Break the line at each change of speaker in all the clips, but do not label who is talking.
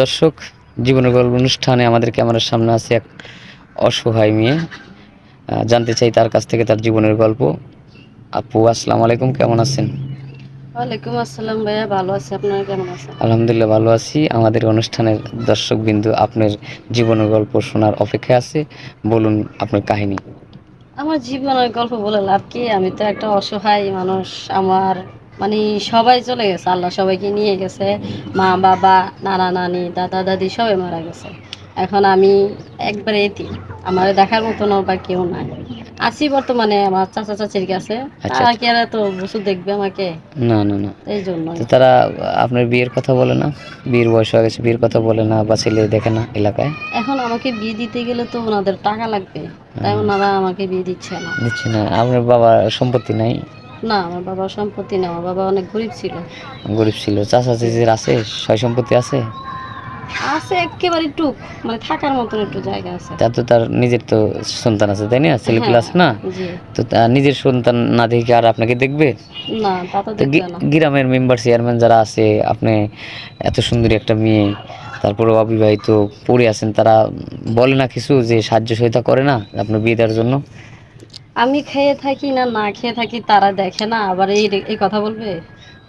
দর্শক, জীবনের গল্প অনুষ্ঠানে আমাদের ক্যামেরার সামনে আছে এক অসহায় মেয়ে। জানতে চাই তার কাছ থেকে তার জীবনের গল্প। আপু, আসসালামু আলাইকুম, কেমন আছেন?
ওয়ালাইকুম আসসালাম ভাইয়া, ভালো আছি। আপনারা কেমন আছেন?
আলহামদুলিল্লাহ ভালো আছি। আমাদের অনুষ্ঠানের দর্শকবিন্দু আপনার জীবনের গল্প শোনার অপেক্ষায় আছে। বলুন আপনার কাহিনী।
আমার জীবনের গল্প বলে লাভ কি? আমি তো একটা অসহায় মানুষ। আমার মানে সবাই চলে গেছে, আল্লাহ সবাইকে নিয়ে গেছে। মা বাবা, নানা নানি, দাদা দাদি সবাই মারা গেছে। এখন আমি একবারে এতিম। আমার দেখার মতনও বা কেউ নাই। আছি বর্তমানে আমার চাচা চাচির কাছে।
আচ্ছা
তারা
আচ্ছা।
কি আর এত বছর দেখবে আমাকে?
না না না।
এই জন্যই
তো তারা আপনার বিয়ের কথা বলে না? বিয়ের বয়স হয়ে গেছে, বিয়ের কথা বলে না বা ছেলে দেখে না এলাকায়?
এখন আমাকে বিয়ে দিতে গেলে তো ওনাদের টাকা লাগবে, তাই ওনারা আমাকে বিয়ে দিচ্ছে না।
দিচ্ছে না? আপনার বাবা সম্পত্তি নাই?
না, আমার বাবার সম্পত্তি না, আমার বাবা অনেক গরিব ছিল।
গরিব ছিল। চাচা
জি।
চাচির আছে? সয় সম্পত্তি আছে?
আছে এক্কেবারে টুক, মানে থাকার মতন একটু জায়গা আছে।
তার তো তার নিজের তো সন্তান আছে, তাই না? ছেলেপিলে
হ্যাঁ,
আছে না?
জি।
তো নিজের সন্তান না দেখে কি আর আপনাকে দেখবে?
না, তা তো
তো
দেখবে না।
গ্রামের মেম্বার চেয়ারম্যান যারা আছে, আপনি এত সুন্দরী একটা মেয়ে, তারপরে অবিবাহিত পড়ে আছেন, তারা বলে না কিছু যে সাহায্য সহায়তা করে না আপনার বিয়ে দেওয়ার জন্য?
আমি খেয়ে থাকি না না খেয়ে থাকি তারা দেখে না, আবার এই কথা বলবে।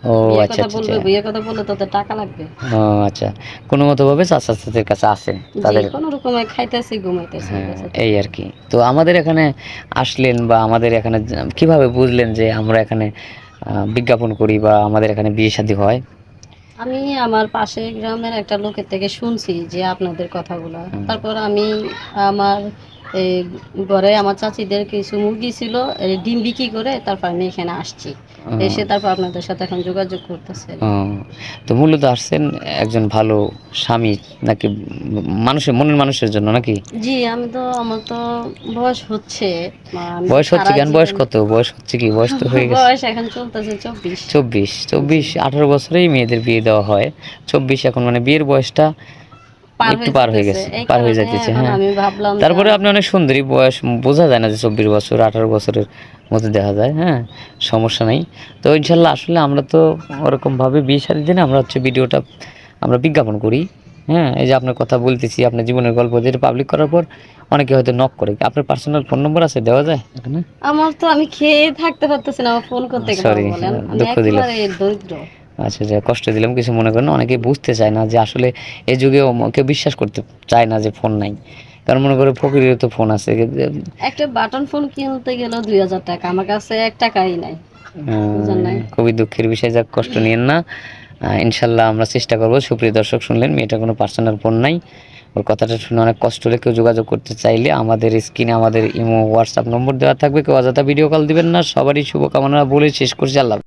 ও
বিয়ের
আচ্ছা
কথা
আচ্ছা
বলবে,
আচ্ছা।
বিয়ের কথা বললে তোদের টাকা লাগবে।
ও আচ্ছা। কোনো মতোভাবে চাচা চাচির কাছে আছেন
জি,
তাদের?
কোনো রকমে খাইতেছি ঘুমাইতেছি এই
হ্যাঁ,
কাছে
এই
থেকে।
আর কি। তো আমাদের এখানে আসলেন বা আমাদের এখানে কিভাবে বুঝলেন যে আমরা এখানে বিজ্ঞাপন করি বা আমাদের এখানে বিয়ে শাদী হয়?
আমি আমার পাশের গ্রামের একটা লোকের থেকে শুনছি যে আপনাদের কথাগুলা।
হুম।
তারপর আমি আমার এই ঘরে আমার চাচিদের কিছু মুরগি ছিল, এই ডিম বিক্রি করে তারপর আমি এখানে আসছি। এসে
ও,
তারপর আপনাদের সাথে এখন যোগাযোগ করতেছি
ও,
আরকি।
তো মূলত আসছেন একজন ভালো স্বামী নাকি মানুষের মনের মানুষের জন্য নাকি?
জি, আমার তো বয়স হচ্ছে। আমি তো
বয়স হচ্ছে
সারা
কেন? বয়স
জীবন
কত? বয়স হচ্ছে কি? বয়স তো
আমার
হয়ে গেছে।
বয়স এখন চলতেছে 24।
24,
জি,
24, 18 বছরেই মেয়েদের বিয়ে দেওয়া হয়। 24 এখন মানে বিয়ের বয়সটা
পার
একটু
হয়ে
পার হয়ে
যেতেছে।
গেছে,
এই
পার হয়ে
কারণে
যাইতেছে,
এখন
হ্যাঁ।
আমি ভাবলাম যে
তারপরে আপনি অনেক সুন্দরী, বয়স বোঝা যায় না যে 24 বছর, 18 বছরের মতো দেখা যায়, হ্যাঁ। সমস্যা নাই। তো ইনশাল্লাহ আসলে আমরা তো ওরকমভাবে বিয়ে শাদী দিই না, আমরা হচ্ছে ভিডিওটা আমরা বিজ্ঞাপন করি, হ্যাঁ। এই যে আপনার কথা বলতেছি, আপনার জীবনের গল্প যেটা পাবলিক করার পর অনেকে হয়তো নক করে। আপনার পার্সোনাল ফোন নম্বর আছে, দেওয়া যায় এখানে?
আমার তো আমি খেয়ে থাকতে পারতেছি না, আমার ফোন করতে পারবো
সরি,
বলেন? আমি
দুঃখ দিলাম।
একেবারে দরিদ্র।
আচ্ছা, যে কষ্ট দিলাম, কিছু মনে করেন না। অনেকেই বুঝতে চায় না যে আসলে এই যুগেও কেউ বিশ্বাস করতে চায় না যে ফোন নাই। কারণ মনে করে ফকিরের তো ফোন আছে।
একটা বাটন ফোন কিনতে গেলেও 2000 টাকা, আমার কাছে 1 টাকাই নাই। বুঝেন নাই?
খুবই দুঃখের বিষয়, যাক কষ্ট নিয়েন না। ইনশাল্লাহ আমরা চেষ্টা করব। সুপ্রিয় দর্শক, শুনলেন মেয়েটার কোনো পার্সোনাল ফোন নাই। ওর কথাটা শুনে অনেক কষ্ট হলে কেউ যোগাযোগ করতে চাইলে আমাদের স্ক্রিনে আমাদের ইমো হোয়াটসঅ্যাপ নম্বর দেওয়া থাকবে। কেউ অযথা ভিডিও কল দিবেন না। সবারই শুভকামনা বলে শেষ করছি। আল্লাহ।